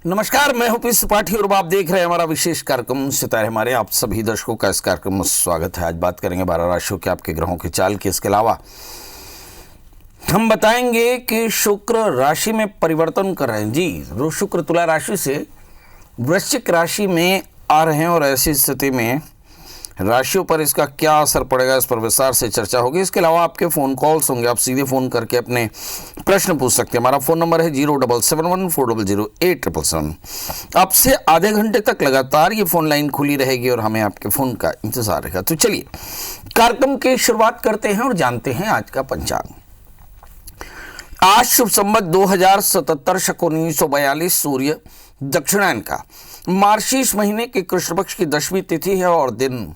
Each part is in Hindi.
नमस्कार, मैं हूं पीयूष त्रिपाठी और आप देख रहे हैं हमारा विशेष कार्यक्रम सितारे हमारे। आप सभी दर्शकों का इस कार्यक्रम में स्वागत है। आज बात करेंगे 12 राशियों के आपके ग्रहों की चाल की। इसके अलावा हम बताएंगे कि शुक्र राशि में परिवर्तन कर रहे हैं। जी, शुक्र तुला राशि से वृश्चिक राशि में आ रहे हैं और ऐसी स्थिति में राशियों पर इसका क्या असर पड़ेगा, इस पर विस्तार से चर्चा होगी। इसके अलावा आपके फ़ोन कॉल्स होंगे, आप सीधे फ़ोन करके अपने प्रश्न पूछ सकते हैं। हमारा फ़ोन नंबर है 07714008777। आपसे आधे घंटे तक लगातार ये फ़ोन लाइन खुली रहेगी और हमें आपके फ़ोन का इंतज़ार रहेगा। तो चलिए कार्यक्रम की शुरुआत करते हैं और जानते हैं आज का पंचांग। आज शुभ संवत 2077 शक 1942 सूर्य दक्षिणायन का मार्गशीर्ष महीने के कृष्ण पक्ष की 10वीं तिथि है और दिन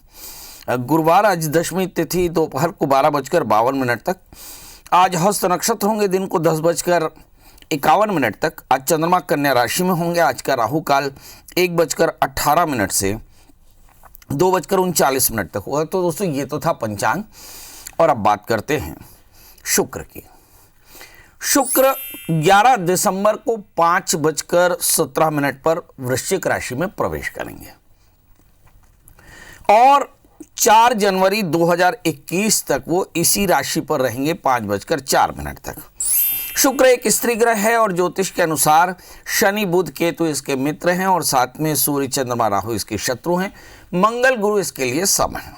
गुरुवार। आज 10वीं तिथि दोपहर को 12:52 तक। आज हस्त नक्षत्र होंगे दिन को 10:51 तक। आज चंद्रमा कन्या राशि में होंगे। आज का राहु काल 1:18 से 2:39 तक होगा। तो दोस्तों ये तो था पंचांग और अब बात करते हैं शुक्र की। शुक्र 11 दिसंबर को 5:17 पर वृश्चिक राशि में प्रवेश करेंगे और 4 जनवरी 2021 तक वो इसी राशि पर रहेंगे 5:04 तक। शुक्र एक स्त्री ग्रह है और ज्योतिष के अनुसार शनि बुध केतु इसके मित्र हैं और साथ में सूर्य चंद्रमा राहु इसके शत्रु हैं। मंगल गुरु इसके लिए सम है।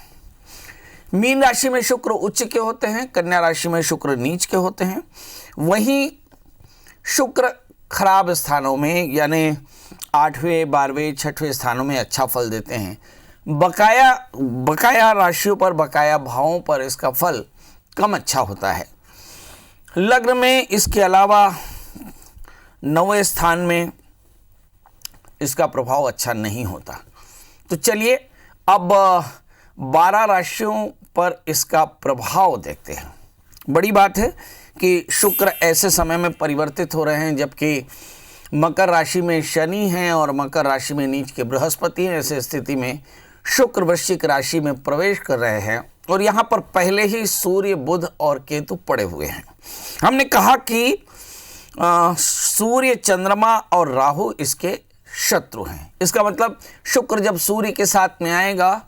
मीन राशि में शुक्र उच्च के होते हैं, कन्या राशि में शुक्र नीच के होते हैं। वहीं शुक्र खराब स्थानों में यानी 8वें 12वें 6वें स्थानों में अच्छा फल देते हैं। बकाया राशियों पर, बकाया भावों पर इसका फल कम अच्छा होता है। लग्न में इसके अलावा 9वें स्थान में इसका प्रभाव अच्छा नहीं होता। तो चलिए अब 12 राशियों पर इसका प्रभाव देखते हैं। बड़ी बात है कि शुक्र ऐसे समय में परिवर्तित हो रहे हैं जबकि मकर राशि में शनि हैं और मकर राशि में नीच के बृहस्पति हैं। ऐसे स्थिति में शुक्र वृश्चिक राशि में प्रवेश कर रहे हैं और यहाँ पर पहले ही सूर्य बुध और केतु पड़े हुए हैं। हमने कहा कि सूर्य चंद्रमा और राहु इसके शत्रु हैं। इसका मतलब शुक्र जब सूर्य के साथ में आएगा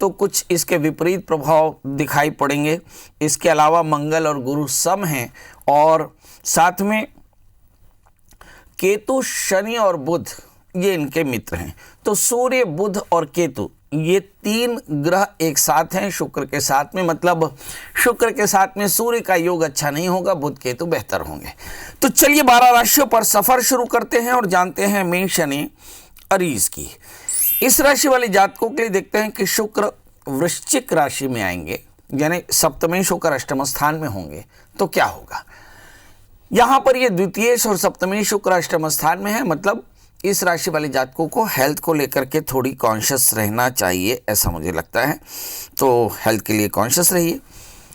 तो कुछ इसके विपरीत प्रभाव दिखाई पड़ेंगे। इसके अलावा मंगल और गुरु सम हैं और साथ में केतु शनि और बुध ये इनके मित्र हैं। तो सूर्य बुध और केतु ये 3 ग्रह एक साथ हैं शुक्र के साथ में। मतलब शुक्र के साथ में सूर्य का योग अच्छा नहीं होगा, बुध केतु बेहतर होंगे। तो चलिए 12 राशियों पर सफर शुरू करते हैं और जानते हैं मेष यानी अरीज की। इस राशि वाले जातकों के लिए देखते हैं कि शुक्र वृश्चिक राशि में आएंगे यानी सप्तमेश होकर अष्टम स्थान में होंगे तो क्या होगा। यहाँ पर ये द्वितीयेश और सप्तमेश शुक्र अष्टम स्थान में है। मतलब इस राशि वाले जातकों को हेल्थ को लेकर के थोड़ी कॉन्शियस रहना चाहिए, ऐसा मुझे लगता है। तो हेल्थ के लिए कॉन्शियस रहिए।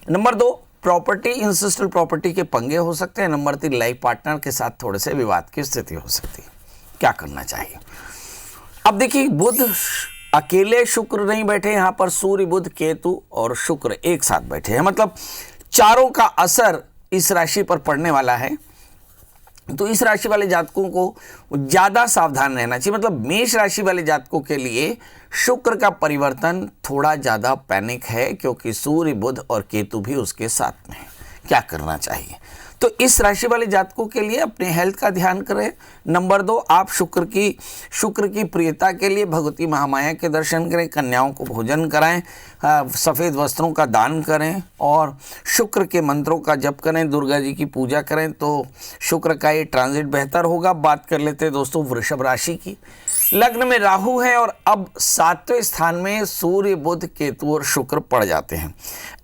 नंबर 2, प्रॉपर्टी इंसिस्टल प्रॉपर्टी के पंगे हो सकते हैं। नंबर 3, लाइफ पार्टनर के साथ थोड़े से विवाद की स्थिति हो सकती है। क्या करना चाहिए। अब देखिए बुध अकेले शुक्र नहीं बैठे, यहाँ पर सूर्य बुध केतु और शुक्र एक साथ बैठे हैं। मतलब चारों का असर इस राशि पर पड़ने वाला है। तो इस राशि वाले जातकों को ज़्यादा सावधान रहना चाहिए। मतलब मेष राशि वाले जातकों के लिए शुक्र का परिवर्तन थोड़ा ज़्यादा पैनिक है क्योंकि सूर्य बुध और केतु भी उसके साथ में है। क्या करना चाहिए। तो इस राशि वाले जातकों के लिए अपने हेल्थ का ध्यान करें। नंबर 2, आप शुक्र की प्रियता के लिए भगवती महामाया के दर्शन करें, कन्याओं को भोजन कराएं, सफ़ेद वस्त्रों का दान करें और शुक्र के मंत्रों का जप करें, दुर्गा जी की पूजा करें तो शुक्र का ये ट्रांजिट बेहतर होगा। बात कर लेते हैं दोस्तों वृषभ राशि की। लग्न में राहु है और अब 7वें स्थान में सूर्य बुध केतु और शुक्र पड़ जाते हैं।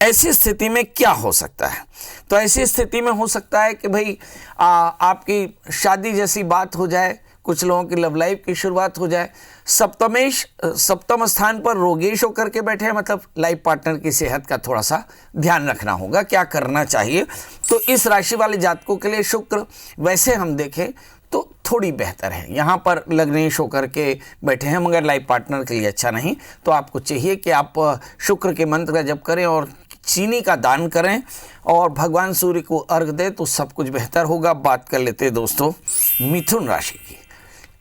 ऐसी स्थिति में क्या हो सकता है। तो ऐसी स्थिति में हो सकता है कि भाई आपकी शादी जैसी बात हो जाए, कुछ लोगों की लव लाइफ की शुरुआत हो जाए। सप्तम स्थान पर रोगेश होकर के बैठे हैं। मतलब लाइफ पार्टनर की सेहत का थोड़ा सा ध्यान रखना होगा। क्या करना चाहिए। तो इस राशि वाले जातकों के लिए शुक्र वैसे हम देखें तो थोड़ी बेहतर है। यहाँ पर लग्नेश होकर के बैठे हैं मगर लाइफ पार्टनर के लिए अच्छा नहीं। तो आपको चाहिए कि आप शुक्र के मंत्र का जप करें और चीनी का दान करें और भगवान सूर्य को अर्घ दें तो सब कुछ बेहतर होगा। बात कर लेते हैं दोस्तों मिथुन राशि की।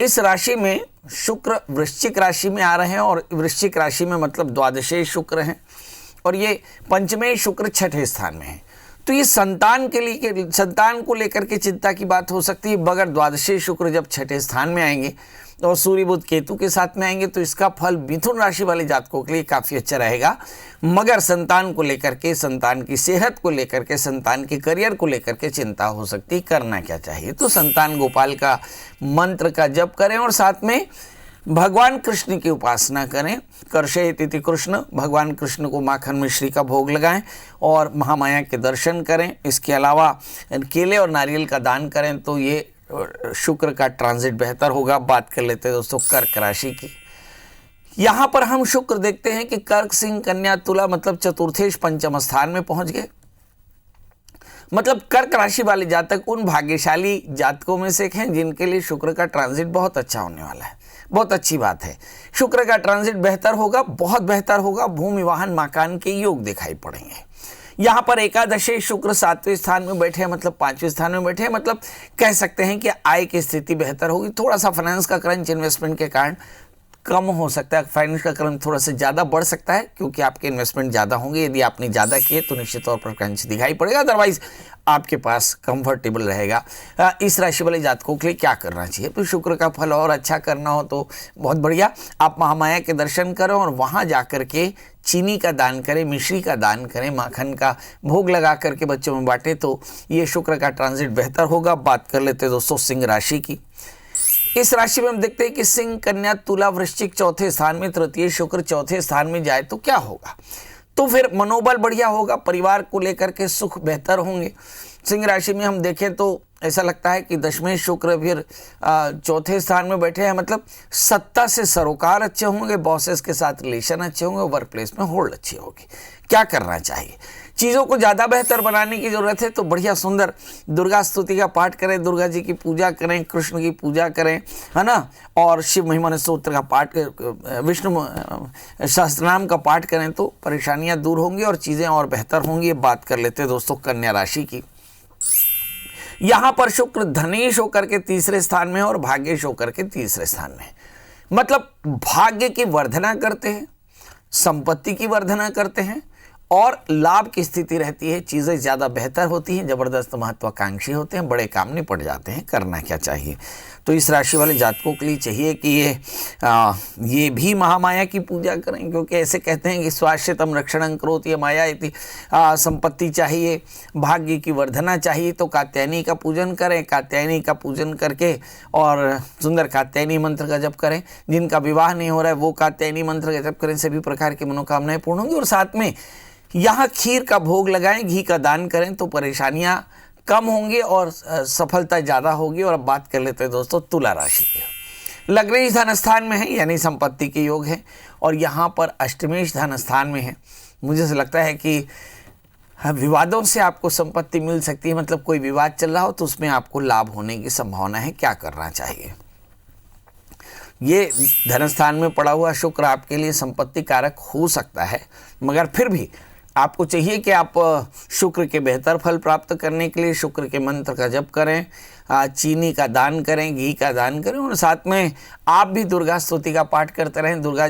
इस राशि में शुक्र वृश्चिक राशि में आ रहे हैं और वृश्चिक राशि में मतलब द्वादशे शुक्र हैं और ये पंचमे शुक्र छठे स्थान में है। तो ये संतान के लिए, संतान को लेकर के चिंता की बात हो सकती है। मगर द्वादशे शुक्र जब छठे स्थान में आएंगे और सूर्य बुध केतु के साथ में आएंगे तो इसका फल मिथुन राशि वाले जातकों के लिए काफ़ी अच्छा रहेगा। मगर संतान को लेकर के, संतान की सेहत को लेकर के, संतान के करियर को लेकर के चिंता हो सकती है। करना क्या चाहिए? तो संतान गोपाल का मंत्र का जप करें और साथ में भगवान कृष्ण की उपासना करें। कर्षे तिथि कृष्ण, भगवान कृष्ण को माखन मिश्री का भोग लगाएं और महामाया के दर्शन करें। इसके अलावा केले और नारियल का दान करें तो ये शुक्र का ट्रांजिट बेहतर होगा। बात कर लेते हैं दोस्तों कर्क राशि की। यहाँ पर हम शुक्र देखते हैं कि कर्क, सिंह, कन्या, तुला मतलब चतुर्थेश पंचम स्थान में पहुंच गए। मतलब कर्क राशि वाले जातक उन भाग्यशाली जातकों में से एक हैं जिनके लिए शुक्र का ट्रांजिट बहुत अच्छा होने वाला है। बहुत अच्छी बात है, शुक्र का ट्रांजिट बेहतर होगा, बहुत बेहतर होगा। भूमि, वाहन, मकान के योग दिखाई पड़ेंगे। यहाँ पर एकादशे शुक्र 7वें स्थान में बैठे हैं, मतलब 5वें स्थान में बैठे हैं। मतलब कह सकते हैं कि आय की स्थिति बेहतर होगी। थोड़ा सा फाइनेंस का क्रंच इन्वेस्टमेंट के कारण कम हो सकता है, फाइनेंस का क्रंच थोड़ा सा ज़्यादा बढ़ सकता है क्योंकि आपके इन्वेस्टमेंट ज़्यादा होंगे। यदि आपने ज़्यादा किए तो निश्चित तौर पर क्रंच दिखाई पड़ेगा, अदरवाइज आपके पास कंफर्टेबल रहेगा। इस राशि वाले जातकों के लिए क्या करना चाहिए? तो शुक्र का फल और अच्छा करना हो तो बहुत बढ़िया, आप महामाया के दर्शन करें और वहाँ जा कर के चीनी का दान करें, मिश्री का दान करें, माखन का भोग लगा करके बच्चों में बांटें तो ये शुक्र का ट्रांजिट बेहतर होगा। बात कर लेते हैं दोस्तों सिंह राशि की। इस राशि में हम देखते हैं कि सिंह, कन्या, तुला, वृश्चिक चौथे स्थान में, तृतीय शुक्र चौथे स्थान में जाए तो क्या होगा? तो फिर मनोबल बढ़िया होगा, परिवार को लेकर के सुख बेहतर होंगे। सिंह राशि में हम देखें तो ऐसा लगता है कि दशमें शुक्र फिर चौथे स्थान में बैठे हैं। मतलब सत्ता से सरोकार अच्छे होंगे, बॉसेस के साथ रिलेशन अच्छे होंगे, वर्क प्लेस में होल्ड अच्छी होगी। क्या करना चाहिए? चीज़ों को ज़्यादा बेहतर बनाने की ज़रूरत है तो बढ़िया सुंदर दुर्गा स्तुति का पाठ करें, दुर्गा जी की पूजा करें, कृष्ण की पूजा करें, है ना, और शिव महिमा स्तोत्र का पाठ, विष्णु सहस्त्रनाम का पाठ करें तो परेशानियां दूर होंगी और चीज़ें और बेहतर होंगी। बात कर लेते हैं दोस्तों कन्या राशि की। यहाँ पर शुक्र धनेश होकर के तीसरे स्थान में और भाग्येश होकर के तीसरे स्थान में, मतलब भाग्य की वर्धना करते हैं, संपत्ति की वर्धना करते हैं और लाभ की स्थिति रहती है। चीज़ें ज़्यादा बेहतर होती हैं, ज़बरदस्त महत्वाकांक्षी होते हैं, बड़े काम निपट जाते हैं। करना क्या चाहिए? तो इस राशि वाले जातकों के लिए चाहिए कि ये भी महामाया की पूजा करें, क्योंकि ऐसे कहते हैं कि स्वाश्रितम रक्षणं करोति ये माया इति। संपत्ति चाहिए, भाग्य की वर्धना चाहिए तो कात्यायनी का पूजन करें। कात्यायनी का पूजन करके और सुंदर कात्यायनी मंत्र का जप करें। जिनका विवाह नहीं हो रहा है वो कात्यायनी मंत्र का जप करें, सभी प्रकार की मनोकामनाएं पूर्ण होंगी। और साथ में यहाँ खीर का भोग लगाएं, घी का दान करें तो परेशानियां कम होंगी और सफलता ज़्यादा होगी। और अब बात कर लेते हैं दोस्तों तुला राशि की। लग्नेश धन स्थान में है यानी संपत्ति के योग है और यहाँ पर अष्टमेश धन स्थान में है। मुझे लगता है कि विवादों से आपको संपत्ति मिल सकती है, मतलब कोई विवाद चल रहा हो तो उसमें आपको लाभ होने की संभावना है। क्या करना चाहिए? ये धन स्थान में पड़ा हुआ शुक्र आपके लिए संपत्ति कारक हो सकता है, मगर फिर भी आपको चाहिए कि आप शुक्र के बेहतर फल प्राप्त करने के लिए शुक्र के मंत्र का जप करें, चीनी का दान करें, घी का दान करें और साथ में आप भी दुर्गा स्तुति का पाठ करते रहें, दुर्गा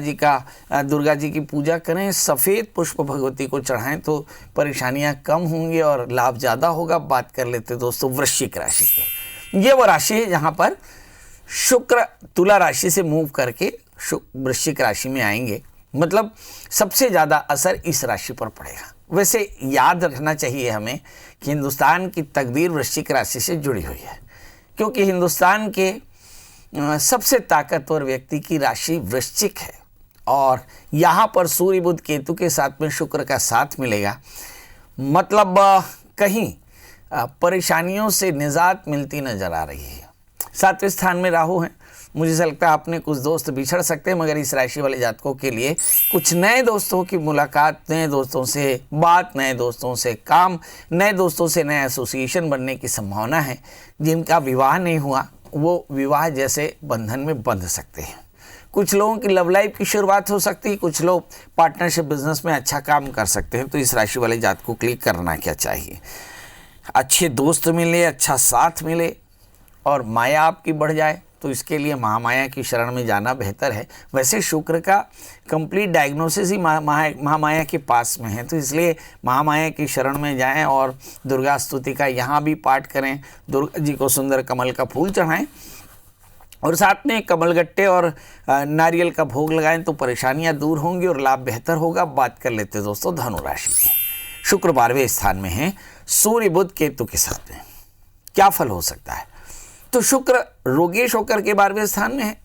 जी की पूजा करें, सफ़ेद पुष्प भगवती को चढ़ाएं तो परेशानियां कम होंगी और लाभ ज़्यादा होगा। बात कर लेते हैं दोस्तों वृश्चिक राशि के। ये वो राशि है जहाँ पर शुक्र तुला राशि से मूव करके वृश्चिक राशि में आएंगे, मतलब सबसे ज़्यादा असर इस राशि पर पड़ेगा। वैसे याद रखना चाहिए हमें कि हिंदुस्तान की तकदीर वृश्चिक राशि से जुड़ी हुई है, क्योंकि हिंदुस्तान के सबसे ताकतवर व्यक्ति की राशि वृश्चिक है और यहाँ पर सूर्य बुध केतु के साथ में शुक्र का साथ मिलेगा। मतलब कहीं परेशानियों से निजात मिलती नजर आ रही है। 7वें स्थान में राहु हैं। मुझे ऐसा लगता है अपने कुछ दोस्त बिछड़ सकते हैं, मगर इस राशि वाले जातकों के लिए कुछ नए दोस्तों की मुलाकात, नए दोस्तों से बात, नए दोस्तों से काम, नए दोस्तों से नया एसोसिएशन बनने की संभावना है। जिनका विवाह नहीं हुआ वो विवाह जैसे बंधन में बंध सकते हैं। कुछ लोगों की लव लाइफ की शुरुआत हो सकती है, कुछ लोग पार्टनरशिप बिजनेस में अच्छा काम कर सकते हैं। तो इस राशि वाले जातकों के लिए करना क्या चाहिए? अच्छे दोस्त मिले, अच्छा साथ मिले और माया आपकी बढ़ जाए तो तो इसके लिए महामाया की शरण में जाना बेहतर है। वैसे शुक्र का कंप्लीट डायग्नोसिस ही महामाया के पास में है, तो इसलिए महामाया की शरण में जाएं और दुर्गा स्तुति का यहाँ भी पाठ करें, दुर्गा जी को सुंदर कमल का फूल चढ़ाएं और साथ में कमलगट्टे और नारियल का भोग लगाएं तो परेशानियां दूर होंगी और लाभ बेहतर होगा। बात कर लेते हैं दोस्तों धनु राशि की। शुक्र 12वें स्थान में है, सूर्य बुध केतु के साथ में, क्या फल हो सकता है? तो शुक्र रोगेश होकर के 12वें स्थान में है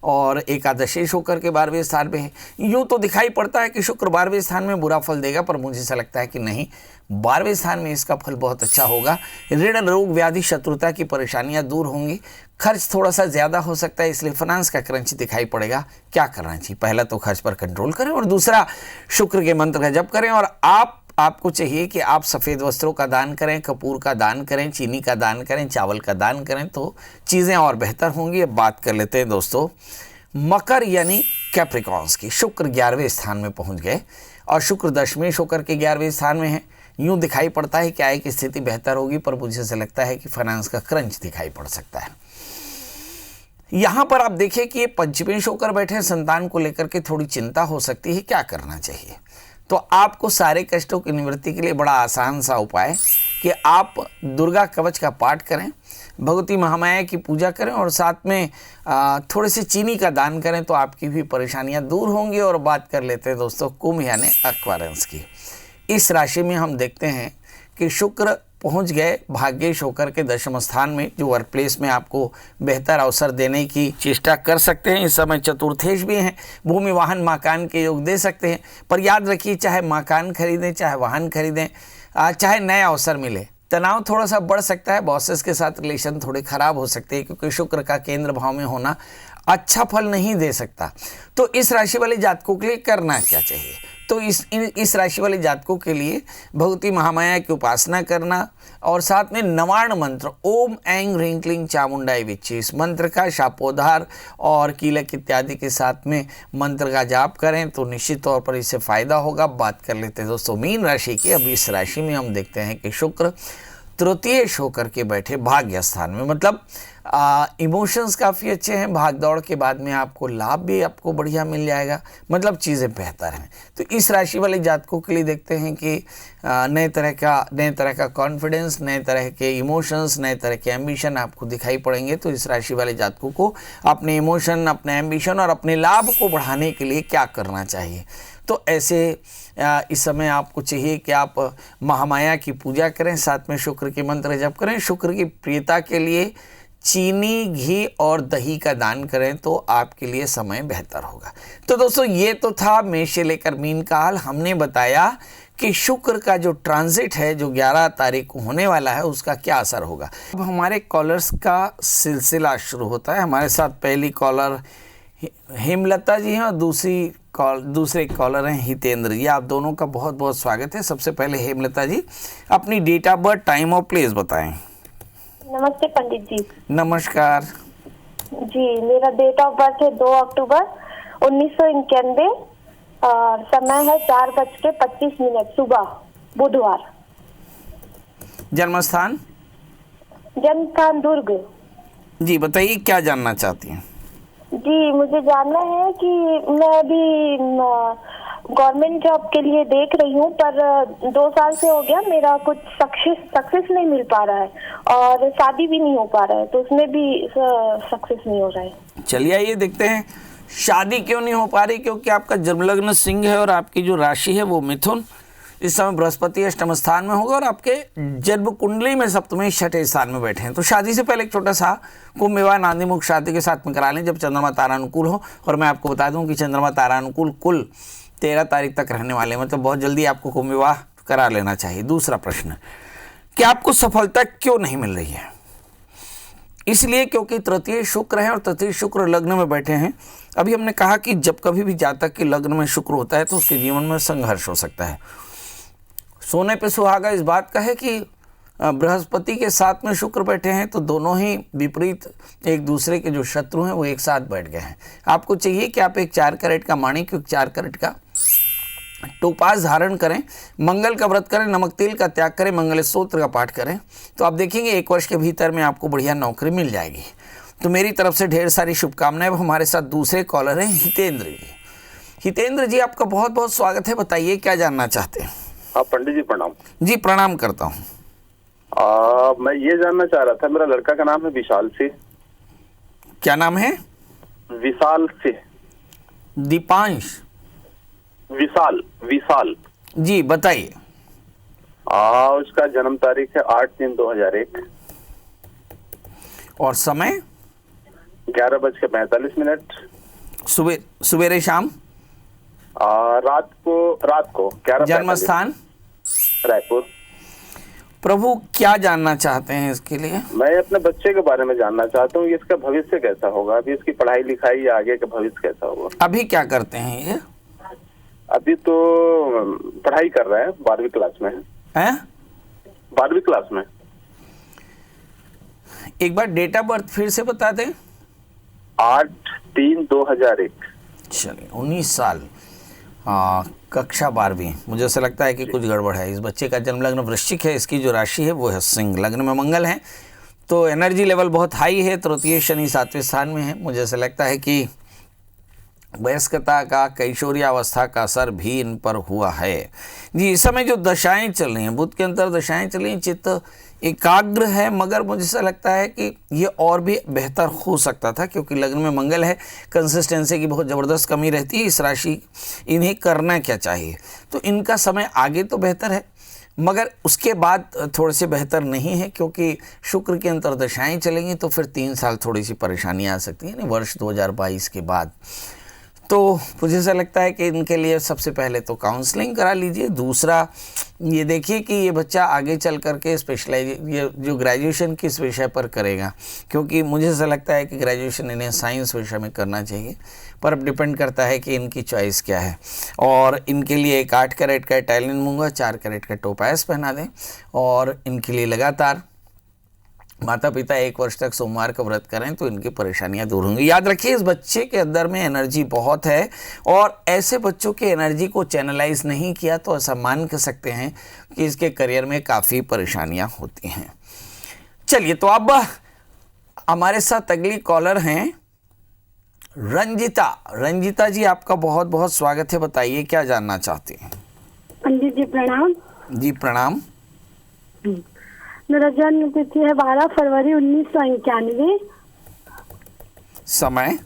और एकादशेश होकर के 12वें स्थान में है। यूं तो दिखाई पड़ता है कि शुक्र 12वें स्थान में बुरा फल देगा, पर मुझे ऐसा लगता है कि नहीं, 12वें स्थान में इसका फल बहुत अच्छा होगा। ऋण रोग व्याधि शत्रुता की परेशानियां दूर होंगी। खर्च थोड़ा सा ज़्यादा हो सकता है, इसलिए फाइनेंस का क्रंच दिखाई पड़ेगा। क्या करना चाहिए? पहला तो खर्च पर कंट्रोल करें और दूसरा शुक्र के मंत्र का जप करें। और आपको चाहिए कि आप सफ़ेद वस्त्रों का दान करें, कपूर का दान करें, चीनी का दान करें, चावल का दान करें, तो चीज़ें और बेहतर होंगी। अब बात कर लेते हैं दोस्तों मकर यानी कैप्रिकॉन्स की। शुक्र 11वें स्थान में पहुंच गए और शुक्र दशमेश होकर के 11वें स्थान में है। यूं दिखाई पड़ता है कि आय की स्थिति बेहतर होगी, पर मुझे ऐसा लगता है कि फाइनेंस का क्रंच दिखाई पड़ सकता है। यहाँ पर आप देखिए कि ये पंचमेश होकर बैठे, संतान को लेकर के थोड़ी चिंता हो सकती है। क्या करना चाहिए? तो आपको सारे कष्टों की निवृत्ति के लिए बड़ा आसान सा उपाय कि आप दुर्गा कवच का पाठ करें, भगवती महामाया की पूजा करें और साथ में थोड़े से चीनी का दान करें, तो आपकी भी परेशानियां दूर होंगी। और बात कर लेते हैं दोस्तों कुंभ यानी एक्वेरियस की। इस राशि में हम देखते हैं कि शुक्र पहुंच गए भाग्येश होकर के 10वें स्थान में, जो वर्क प्लेस में आपको बेहतर अवसर देने की चेष्टा कर सकते हैं। इस समय चतुर्थेश भी हैं, भूमि वाहन मकान के योग दे सकते हैं। पर याद रखिए, चाहे मकान खरीदें, चाहे वाहन खरीदें, चाहे नए अवसर मिले, तनाव थोड़ा सा बढ़ सकता है। बॉसेस के साथ रिलेशन थोड़े खराब हो सकते हैं, क्योंकि शुक्र का केंद्र भाव में होना अच्छा फल नहीं दे सकता। तो इस राशि वाले जातकों के लिए करना क्या चाहिए? तो इस राशि वाले जातकों के लिए भगवती महामाया की उपासना करना और साथ में नवार्ण मंत्र ओम ऐं ह्रीं क्लीं चामुंडाई विच्ची, इस मंत्र का शापोद्धार और कीलक इत्यादि के साथ में मंत्र का जाप करें तो निश्चित तौर पर इससे फायदा होगा। बात कर लेते हैं दोस्तों मीन राशि की। अब इस राशि में हम देखते हैं कि शुक्र तृतीयेश होकर के बैठे भाग्य स्थान में, मतलब इमोशंस काफ़ी अच्छे हैं। भाग दौड़ के बाद में आपको लाभ भी आपको बढ़िया मिल जाएगा, मतलब चीज़ें बेहतर हैं। तो इस राशि वाले जातकों के लिए देखते हैं कि नए तरह का कॉन्फिडेंस, नए तरह के इमोशंस, नए तरह के एम्बिशन आपको दिखाई पड़ेंगे। तो इस राशि वाले जातकों को अपने इमोशन, अपने एम्बिशन और अपने लाभ को बढ़ाने के लिए क्या करना चाहिए? तो ऐसे इस समय आपको चाहिए कि आप महामाया की पूजा करें, साथ में शुक्र के मंत्र जप करें। शुक्र की प्रियता के लिए चीनी, घी और दही का दान करें तो आपके लिए समय बेहतर होगा। तो दोस्तों ये तो था मेष से लेकर मीन का हाल। हमने बताया कि शुक्र का जो ट्रांजिट है, जो 11 तारीख को होने वाला है, उसका क्या असर होगा। अब हमारे कॉलर्स का सिलसिला शुरू होता है। हमारे साथ पहली कॉलर हेमलता जी हैं और दूसरे कॉलर हैं हितेंद्र जी। आप दोनों का बहुत बहुत स्वागत है। सबसे पहले हेमलता जी अपनी डेट ऑफ बर्थ, टाइम और प्लेस बताएं। नमस्ते पंडित जी। नमस्कार जी, मेरा डेट ऑफ बर्थ है 2 अक्टूबर 1991 और समय है 4:25 सुबह, बुधवार। जन्म स्थान दुर्ग। जी बताइए, क्या जानना चाहती हैं? जी, मुझे जानना है कि मैं अभी गवर्नमेंट जॉब के लिए देख रही हूँ, पर 2 साल से हो गया, मेरा कुछ सक्सेस नहीं मिल पा रहा है और शादी भी नहीं हो पा रहा है, तो उसमें भी सक्सेस नहीं हो रहा है। चलिए आइए देखते हैं शादी क्यों नहीं हो पा रही। क्योंकि आपका जन्म लग्न सिंह है और आपकी जो राशि है वो मिथुन। इस समय बृहस्पति अष्टम स्थान में होगा और आपके जन्म कुंडली में सप्तमी 6ठे स्थान में बैठे हैं। तो शादी से पहले एक छोटा सा कुंभ विवाह नांदी मुख शादी के साथ में करा लें, जब चंद्रमा तारा अनुकूल हो। और मैं आपको बता दूं कि चंद्रमा तारा अनुकूल कुल 13 तारीख तक रहने वाले, मतलब बहुत जल्दी आपको कुंभ विवाह करा लेना चाहिए। दूसरा प्रश्न कि आपको सफलता क्यों नहीं मिल रही है? इसलिए क्योंकि तृतीय शुक्र है और तृतीय शुक्र लग्न में बैठे हैं। अभी हमने कहा कि जब कभी भी जातक के लग्न में शुक्र होता है तो उसके जीवन में संघर्ष हो सकता है। सोने पे सुहागा इस बात का है कि बृहस्पति के साथ में शुक्र बैठे हैं तो दोनों ही विपरीत एक दूसरे के जो शत्रु हैं वो एक साथ बैठ गए हैं। आपको चाहिए कि आप एक 4 कैरेट का माणिक, 4 कैरेट का टोपाज धारण करें, मंगल का व्रत करें, नमक तेल का त्याग करें, मंगल स्तोत्र का पाठ करें, तो आप देखेंगे 1 वर्ष के भीतर में आपको बढ़िया नौकरी मिल जाएगी। तो मेरी तरफ से ढेर सारी शुभकामनाएं। अब हमारे साथ दूसरे कॉलर हैं हितेंद्र जी। हितेंद्र जी, आपका बहुत बहुत स्वागत है। बताइए क्या जानना चाहते हैं। हाँ पंडित जी प्रणाम। जी प्रणाम करता हूँ। मैं ये जानना चाह रहा था, मेरा लड़का का नाम है विशाल सिंह। क्या नाम है? विशाल सिंह। दीपांश। विशाल विशाल। जी बताइए। उसका जन्म तारीख है 8/3/2001 और समय? 11:45। सुबेरे शाम? रात को 11:45। जन्म स्थान? रायपुर। प्रभु क्या जानना चाहते हैं इसके लिए? मैं अपने बच्चे के बारे में जानना चाहता हूँ, इसका भविष्य कैसा होगा, अभी इसकी पढ़ाई लिखाई या आगे का भविष्य कैसा होगा। अभी क्या करते हैं ये? अभी तो पढ़ाई कर रहा है, 12वीं क्लास में है। 12वीं क्लास में। एक बार डेट ऑफ बर्थ फिर से बता दें। 8/3/2001। चलिए 19 साल। कक्षा 12वीं। मुझे ऐसा लगता है कि कुछ गड़बड़ है। इस बच्चे का जन्म लग्न वृश्चिक है, इसकी जो राशि है वो है सिंह, लग्न में मंगल है, तो एनर्जी लेवल बहुत हाई है। तृतीय शनि 7वें स्थान में है। मुझे ऐसा लगता है कि वयस्कता का, कैशोर्यावस्था का असर भी इन पर हुआ है। जी इस समय जो दशाएं चल रही हैं, बुध के अंतर दशाएं चल रही हैं, चित्त एकाग्र है, मगर मुझे ऐसा लगता है कि ये और भी बेहतर हो सकता था, क्योंकि लग्न में मंगल है, कंसिस्टेंसी की बहुत ज़बरदस्त कमी रहती है। इस राशि इन्हें करना क्या चाहिए, तो इनका समय आगे तो बेहतर है, मगर उसके बाद थोड़े से बेहतर नहीं है, क्योंकि शुक्र की अंतर्दशाएं चलेंगी तो फिर 3 साल थोड़ी सी परेशानी आ सकती है, वर्ष 2022 के बाद। तो मुझे ऐसा लगता है कि इनके लिए सबसे पहले तो काउंसलिंग करा लीजिए। दूसरा ये देखिए कि ये बच्चा आगे चल करके ये जो ग्रेजुएशन किस विषय पर करेगा, क्योंकि मुझे ऐसा लगता है कि ग्रेजुएशन इन्हें साइंस विषय में करना चाहिए, पर अब डिपेंड करता है कि इनकी चॉइस क्या है। और इनके लिए एक 8 कैरेट का इटालियन मूंगा, 4 कैरेट का टोपास पहना दें, और इनके लिए लगातार माता पिता 1 वर्ष तक सोमवार का व्रत करें तो इनकी परेशानियां दूर होंगी। याद रखिए इस बच्चे के अंदर में एनर्जी बहुत है, और ऐसे बच्चों के एनर्जी को चैनलाइज नहीं किया तो ऐसा मान कर सकते हैं कि इसके करियर में काफ़ी परेशानियां होती हैं। चलिए तो अब हमारे साथ अगली कॉलर हैं रंजिता। रंजिता जी, आपका बहुत बहुत स्वागत है। बताइए क्या जानना चाहते हैं। पंडित जी प्रणाम। जी प्रणाम। मेरा जन्म तिथि है 12 फरवरी 1991। समय?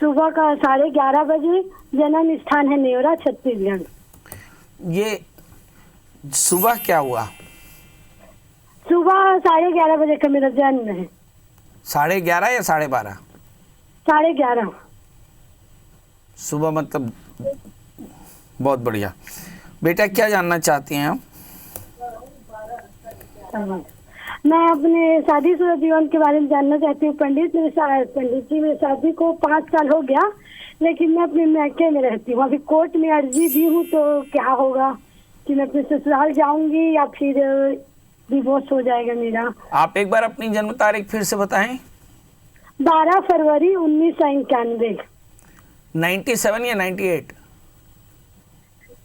सुबह का 11:30 बजे। जन्म स्थान है नेवरा, छत्तीसगढ़। ये सुबह क्या हुआ? सुबह 11:30 बजे का मेरा जन्म है। 11:30 या 12:30? 11:30 सुबह, मतलब बहुत बढ़िया। बेटा क्या जानना चाहती हैं आप? मैं अपने शादीशुदा जीवन के बारे में जानना चाहती हूँ पंडित जी। मेरी शादी को 5 साल हो गया, लेकिन मैं अपने मैके में रहती हूँ। अभी कोर्ट में अर्जी दी हूँ, तो क्या होगा कि मैं अपने ससुराल जाऊंगी या फिर डिवोर्स हो जाएगा मेरा? आप एक बार अपनी जन्म तारीख फिर से बताएं। 12 फरवरी 1991। 97 या 98?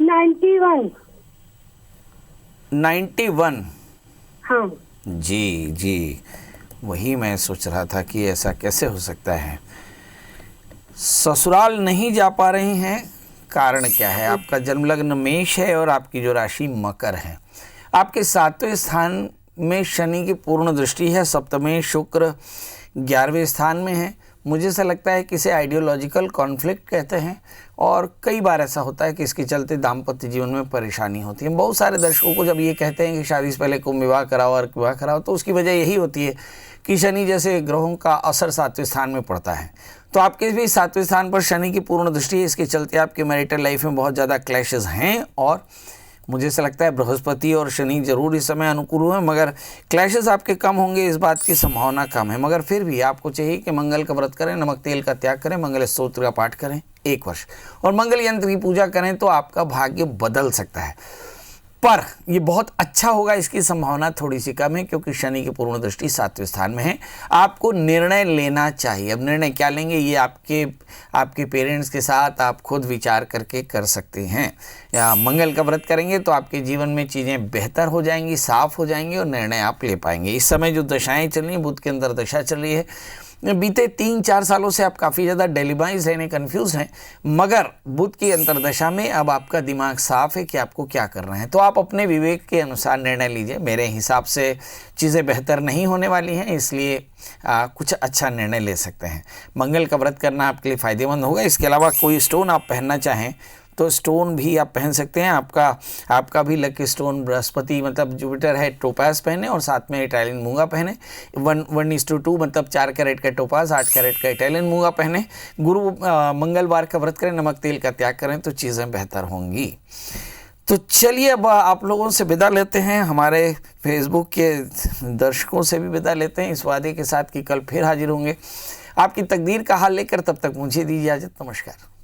91। 91? हाँ जी जी, वही मैं सोच रहा था कि ऐसा कैसे हो सकता है। ससुराल नहीं जा पा रही हैं, कारण क्या है? आपका जन्म लग्न मेष है और आपकी जो राशि मकर है। आपके 7वें स्थान में शनि की पूर्ण दृष्टि है, सप्तमें शुक्र 11वें स्थान में है। मुझे ऐसा लगता है कि इसे आइडियोलॉजिकल कॉन्फ्लिक्ट कहते हैं, और कई बार ऐसा होता है कि इसके चलते दाम्पत्य जीवन में परेशानी होती है। बहुत सारे दर्शकों को जब ये कहते हैं कि शादी से पहले कुंभ विवाह कराओ और विवाह कराओ, तो उसकी वजह यही होती है कि शनि जैसे ग्रहों का असर 7वें स्थान में पड़ता है। तो आपके भी 7वें स्थान पर शनि की पूर्ण दृष्टि है, इसके चलते आपके मैरिटल लाइफ में बहुत ज़्यादा क्लैशेस हैं, और मुझे ऐसा लगता है बृहस्पति और शनि जरूर इस समय अनुकूल हुए, मगर क्लैशेस आपके कम होंगे, इस बात की संभावना कम है। मगर फिर भी आपको चाहिए कि मंगल का व्रत करें, नमक तेल का त्याग करें, मंगल स्तोत्र का पाठ करें 1 वर्ष, और मंगल यंत्र की पूजा करें, तो आपका भाग्य बदल सकता है। पर ये बहुत अच्छा होगा, इसकी संभावना थोड़ी सी कम है क्योंकि शनि की पूर्ण दृष्टि 7वें स्थान में है। आपको निर्णय लेना चाहिए। अब निर्णय क्या लेंगे ये आपके पेरेंट्स के साथ आप खुद विचार करके कर सकते हैं। या मंगल का व्रत करेंगे तो आपके जीवन में चीज़ें बेहतर हो जाएंगी, साफ हो जाएंगी और निर्णय आप ले पाएंगे। इस समय जो दशाएं चल रही हैं, बुध के अंदर दशा चल रही है, बीते 3-4 सालों से आप काफ़ी ज़्यादा डेलिबाइज हैं, कन्फ्यूज़ हैं, मगर बुध की अंतर्दशा में अब आपका दिमाग साफ है कि आपको क्या करना है। तो आप अपने विवेक के अनुसार निर्णय लीजिए। मेरे हिसाब से चीज़ें बेहतर नहीं होने वाली हैं, इसलिए कुछ अच्छा निर्णय ले सकते हैं। मंगल का व्रत करना आपके लिए फ़ायदेमंद होगा। इसके अलावा कोई स्टोन आप पहनना चाहें तो स्टोन भी आप पहन सकते हैं। आपका भी लकी स्टोन बृहस्पति मतलब जुपिटर है, टोपाज पहने और साथ में इटालियन मूंगा पहने। 1:2 मतलब 4 कैरेट का टोपाज, 8 कैरेट का इटालियन मूंगा पहने। मंगलवार का व्रत करें, नमक तेल का त्याग करें तो चीज़ें बेहतर होंगी। तो चलिए अब आप लोगों से विदा लेते हैं, हमारे फेसबुक के दर्शकों से भी विदा लेते हैं इस वादे के साथ कि कल फिर हाजिर होंगे आपकी तकदीर का हाल लेकर। तब तक मुझे दीजिए इजाज़त। नमस्कार।